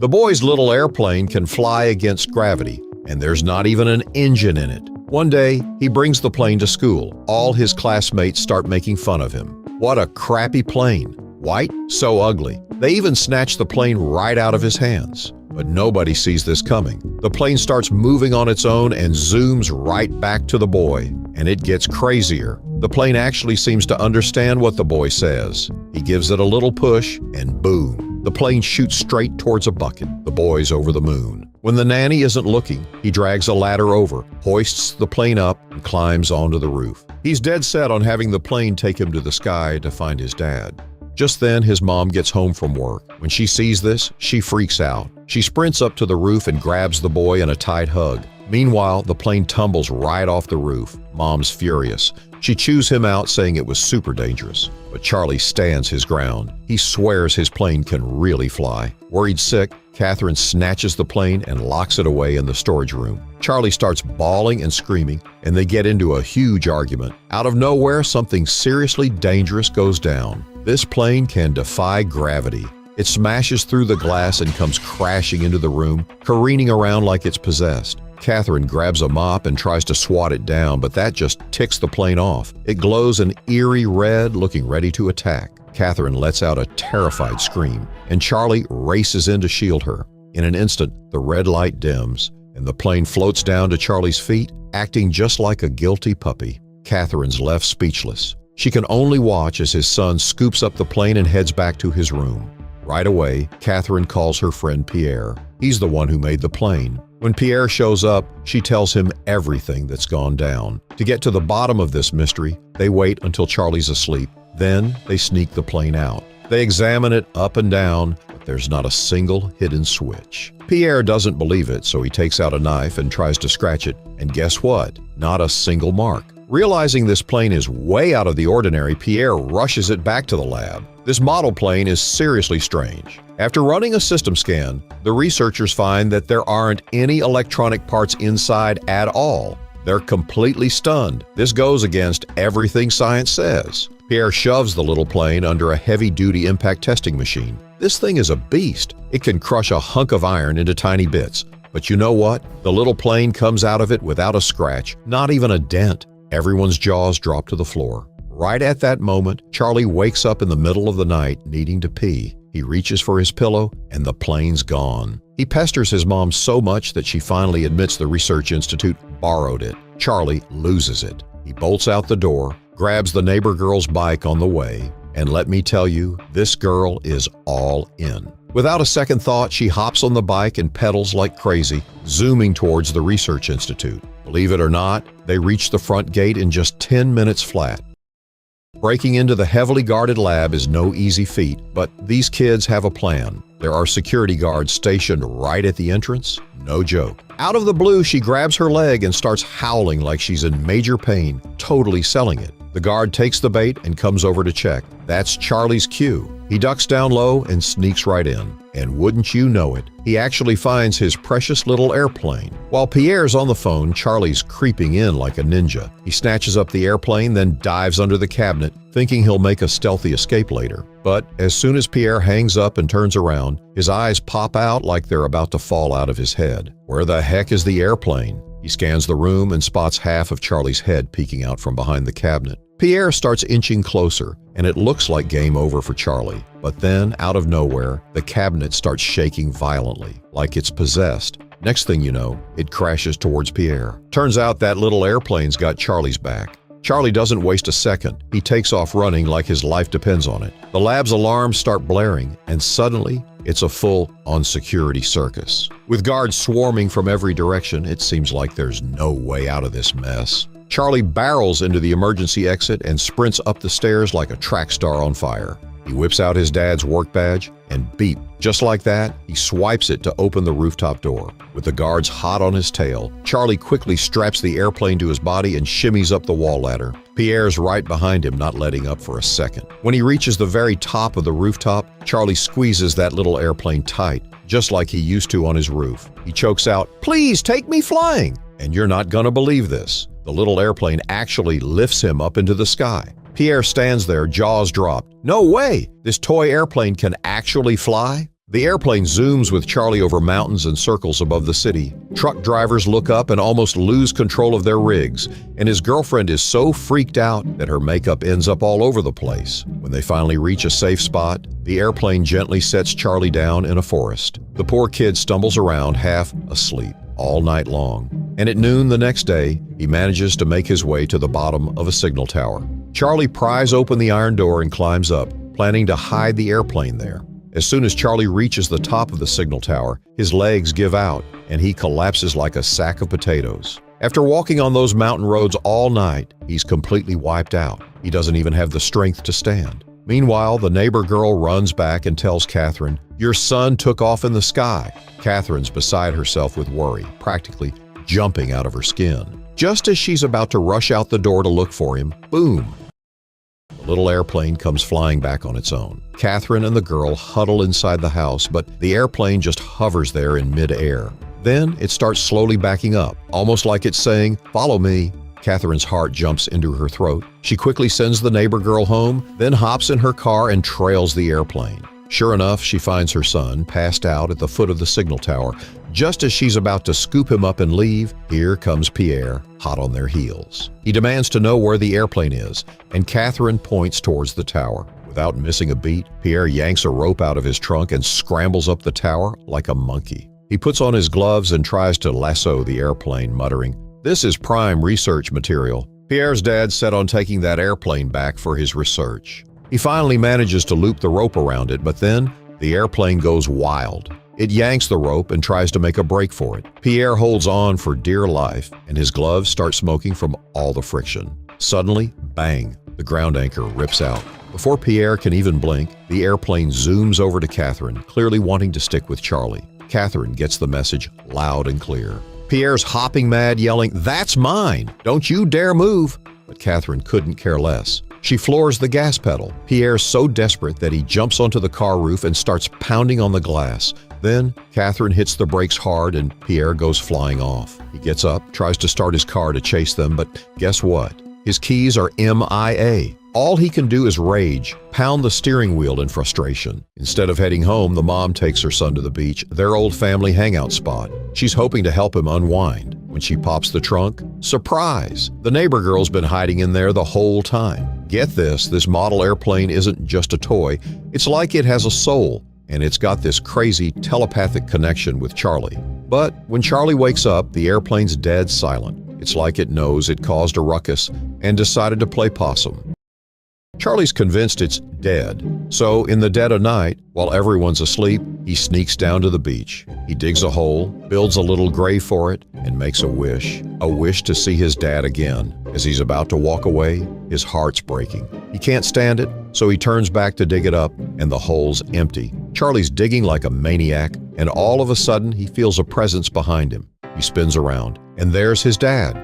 The boy's little airplane can fly against gravity, and there's not even an engine in it. One day, he brings the plane to school. All his classmates start making fun of him. What a crappy plane. White? So ugly. They even snatch the plane right out of his hands. But nobody sees this coming. The plane starts moving on its own and zooms right back to the boy. And it gets crazier. The plane actually seems to understand what the boy says. He gives it a little push, and boom, the plane shoots straight towards a bucket. The boy's over the moon. When the nanny isn't looking, he drags a ladder over, hoists the plane up, and climbs onto the roof. He's dead set on having the plane take him to the sky to find his dad. Just then, his mom gets home from work. When she sees this, she freaks out. She sprints up to the roof and grabs the boy in a tight hug. Meanwhile, the plane tumbles right off the roof. Mom's furious. She chews him out, saying it was super dangerous. But Charlie stands his ground. He swears his plane can really fly. Worried sick, Catherine snatches the plane and locks it away in the storage room. Charlie starts bawling and screaming, and they get into a huge argument. Out of nowhere, something seriously dangerous goes down. This plane can defy gravity. It smashes through the glass and comes crashing into the room, careening around like it's possessed. Catherine grabs a mop and tries to swat it down, but that just ticks the plane off. It glows an eerie red, looking ready to attack. Catherine lets out a terrified scream, and Charlie races in to shield her. In an instant, the red light dims, and the plane floats down to Charlie's feet, acting just like a guilty puppy. Catherine's left speechless. She can only watch as his son scoops up the plane and heads back to his room. Right away, Catherine calls her friend Pierre. He's the one who made the plane. When Pierre shows up, she tells him everything that's gone down. To get to the bottom of this mystery, they wait until Charlie's asleep. Then they sneak the plane out. They examine it up and down, but there's not a single hidden switch. Pierre doesn't believe it, so he takes out a knife and tries to scratch it. And guess what? Not a single mark. Realizing this plane is way out of the ordinary, Pierre rushes it back to the lab. This model plane is seriously strange. After running a system scan, the researchers find that there aren't any electronic parts inside at all. They're completely stunned. This goes against everything science says. Pierre shoves the little plane under a heavy-duty impact testing machine. This thing is a beast. It can crush a hunk of iron into tiny bits. But you know what? The little plane comes out of it without a scratch, not even a dent. Everyone's jaws drop to the floor. Right at that moment, Charlie wakes up in the middle of the night needing to pee. He reaches for his pillow, and the plane's gone. He pesters his mom so much that she finally admits the research institute borrowed it. Charlie loses it. He bolts out the door, grabs the neighbor girl's bike on the way, and let me tell you, this girl is all in. Without a second thought, she hops on the bike and pedals like crazy, zooming towards the research institute. Believe it or not, they reach the front gate in just 10 minutes flat. Breaking into the heavily guarded lab is no easy feat, but these kids have a plan. There are security guards stationed right at the entrance. No joke. Out of the blue, she grabs her leg and starts howling like she's in major pain, totally selling it. The guard takes the bait and comes over to check. That's Charlie's cue. He ducks down low and sneaks right in. And wouldn't you know it, he actually finds his precious little airplane. While Pierre's on the phone, Charlie's creeping in like a ninja. He snatches up the airplane, then dives under the cabinet, thinking he'll make a stealthy escape later. But as soon as Pierre hangs up and turns around, his eyes pop out like they're about to fall out of his head. Where the heck is the airplane? He scans the room and spots half of Charlie's head peeking out from behind the cabinet. Pierre starts inching closer, and it looks like game over for Charlie. But then, out of nowhere, the cabinet starts shaking violently, like it's possessed. Next thing you know, it crashes towards Pierre. Turns out that little airplane's got Charlie's back. Charlie doesn't waste a second. He takes off running like his life depends on it. The lab's alarms start blaring, and suddenly, it's a full on-security circus. With guards swarming from every direction, it seems like there's no way out of this mess. Charlie barrels into the emergency exit and sprints up the stairs like a track star on fire. He whips out his dad's work badge, and beep, just like that, he swipes it to open the rooftop door. With the guards hot on his tail, Charlie quickly straps the airplane to his body and shimmies up the wall ladder. Pierre's right behind him, not letting up for a second. When he reaches the very top of the rooftop, Charlie squeezes that little airplane tight, just like he used to on his roof. He chokes out, "Please take me flying!" And you're not gonna believe this. The little airplane actually lifts him up into the sky. Pierre stands there, jaws dropped. No way! This toy airplane can actually fly? The airplane zooms with Charlie over mountains and circles above the city. Truck drivers look up and almost lose control of their rigs, and his girlfriend is so freaked out that her makeup ends up all over the place. When they finally reach a safe spot, the airplane gently sets Charlie down in a forest. The poor kid stumbles around half asleep all night long, and at noon the next day, he manages to make his way to the bottom of a signal tower. Charlie pries open the iron door and climbs up, planning to hide the airplane there. As soon as Charlie reaches the top of the signal tower, his legs give out and he collapses like a sack of potatoes. After walking on those mountain roads all night, he's completely wiped out. He doesn't even have the strength to stand. Meanwhile, the neighbor girl runs back and tells Catherine, "Your son took off in the sky." Catherine's beside herself with worry, practically jumping out of her skin. Just as she's about to rush out the door to look for him, boom! The little airplane comes flying back on its own. Catherine and the girl huddle inside the house, but the airplane just hovers there in mid-air. Then it starts slowly backing up, almost like it's saying, "Follow me." Catherine's heart jumps into her throat. She quickly sends the neighbor girl home, then hops in her car and trails the airplane. Sure enough, she finds her son passed out at the foot of the signal tower. Just as she's about to scoop him up and leave, here comes Pierre, hot on their heels. He demands to know where the airplane is, and Catherine points towards the tower. Without missing a beat, Pierre yanks a rope out of his trunk and scrambles up the tower like a monkey. He puts on his gloves and tries to lasso the airplane, muttering, "This is prime research material." Pierre's dad set on taking that airplane back for his research. He finally manages to loop the rope around it, but then the airplane goes wild. It yanks the rope and tries to make a break for it. Pierre holds on for dear life, and his gloves start smoking from all the friction. Suddenly, bang, the ground anchor rips out. Before Pierre can even blink, the airplane zooms over to Catherine, clearly wanting to stick with Charlie. Catherine gets the message loud and clear. Pierre's hopping mad, yelling, "That's mine! Don't you dare move!" But Catherine couldn't care less. She floors the gas pedal. Pierre's so desperate that he jumps onto the car roof and starts pounding on the glass. Then, Catherine hits the brakes hard and Pierre goes flying off. He gets up, tries to start his car to chase them, but guess what? His keys are MIA. All he can do is rage, pound the steering wheel in frustration. Instead of heading home, the mom takes her son to the beach, their old family hangout spot. She's hoping to help him unwind. When she pops the trunk, surprise! The neighbor girl's been hiding in there the whole time. Get this model airplane isn't just a toy. It's like it has a soul, and it's got this crazy telepathic connection with Charlie. But when Charlie wakes up, the airplane's dead silent. It's like it knows it caused a ruckus and decided to play possum. Charlie's convinced it's dead. So, in the dead of night, while everyone's asleep, he sneaks down to the beach. He digs a hole, builds a little grave for it, and makes a wish to see his dad again. As he's about to walk away, his heart's breaking. He can't stand it, so he turns back to dig it up, and the hole's empty. Charlie's digging like a maniac, and all of a sudden, he feels a presence behind him. He spins around, and there's his dad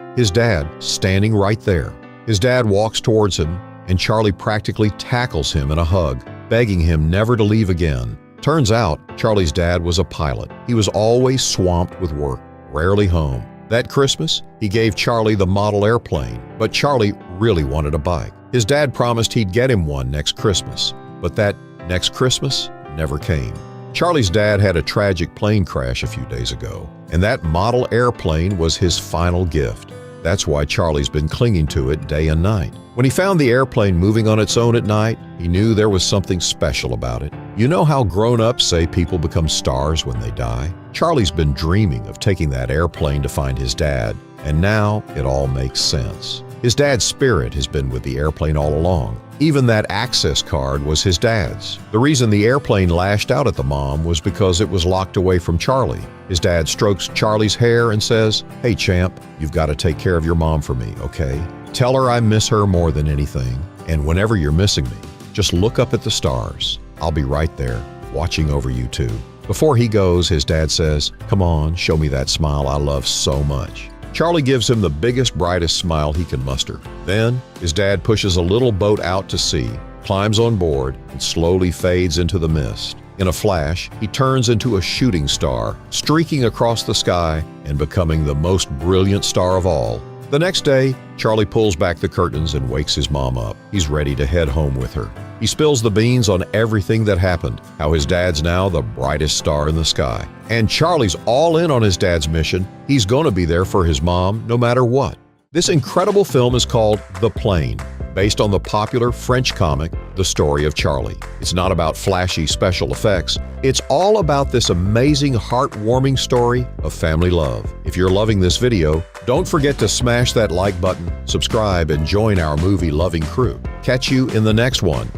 standing right there. His dad walks towards him, and Charlie practically tackles him in a hug, begging him never to leave again. Turns out, Charlie's dad was a pilot. He was always swamped with work, rarely home. That Christmas, he gave Charlie the model airplane, but Charlie really wanted a bike. His dad promised he'd get him one next Christmas, but that next Christmas never came. Charlie's dad had a tragic plane crash a few days ago, and that model airplane was his final gift. That's why Charlie's been clinging to it day and night. When he found the airplane moving on its own at night, he knew there was something special about it. You know how grown-ups say people become stars when they die? Charlie's been dreaming of taking that airplane to find his dad, and now it all makes sense. His dad's spirit has been with the airplane all along. Even that access card was his dad's. The reason the airplane lashed out at the mom was because it was locked away from Charlie. His dad strokes Charlie's hair and says, "Hey champ, you've got to take care of your mom for me, okay? Tell her I miss her more than anything, and whenever you're missing me, just look up at the stars. I'll be right there, watching over you too." Before he goes, his dad says, "Come on, show me that smile I love so much." Charlie gives him the biggest, brightest smile he can muster. Then, his dad pushes a little boat out to sea, climbs on board, and slowly fades into the mist. In a flash, he turns into a shooting star, streaking across the sky and becoming the most brilliant star of all. The next day, Charlie pulls back the curtains and wakes his mom up. He's ready to head home with her. He spills the beans on everything that happened, how his dad's now the brightest star in the sky. And Charlie's all in on his dad's mission. He's going to be there for his mom no matter what. This incredible film is called The Plane, based on the popular French comic, The Story of Charlie. It's not about flashy special effects. It's all about this amazing, heartwarming story of family love. If you're loving this video, don't forget to smash that like button, subscribe, and join our movie-loving crew. Catch you in the next one.